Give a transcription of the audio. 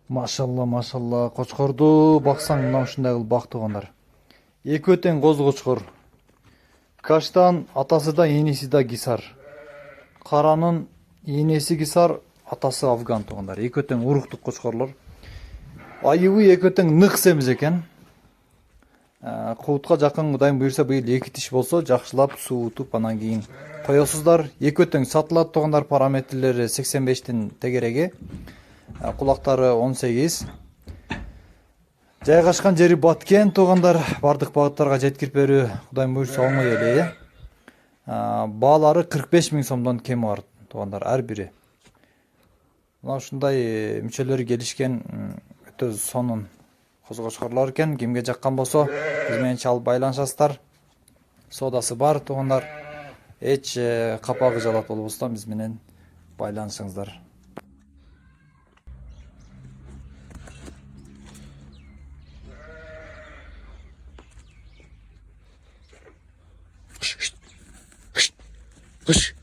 Машалла, машалла. Кочкорду баксаң мына ушундай кылып бак туугандар. Экөө тең коз кочкор. Каштан атасы да энеси да Гисар. Каранын энеси Гисар, атасы Афган туугандар. Экөө тең уруктук кочкорлор. Айыбы экөө тең нык семиз экен. Куутка жакын Кудайым буйрса быйыл 2 тиш болсо, жакшылап суутуп анан кийин коесуздар. Экөө тең сатылат туугандар, параметрлери 85тин тегереги. Кулактары 18. Жайгашкан жери Баткен туугандар, бардык багыттарга жеткирип берүү Кудайым буйрса оңой эле. Баалары 45 000 сомдон кем бар туугандар ар бири. Мына ушундай мүчөлөрү келишкен өтө сонун коз кочкорлор экен. Кимге жаккан болсо биз менен чалып байланышасыздар. Соодасы бар туугандар. Эч капагы жалат болбостон биз менен байланышыңыздар. Кыш.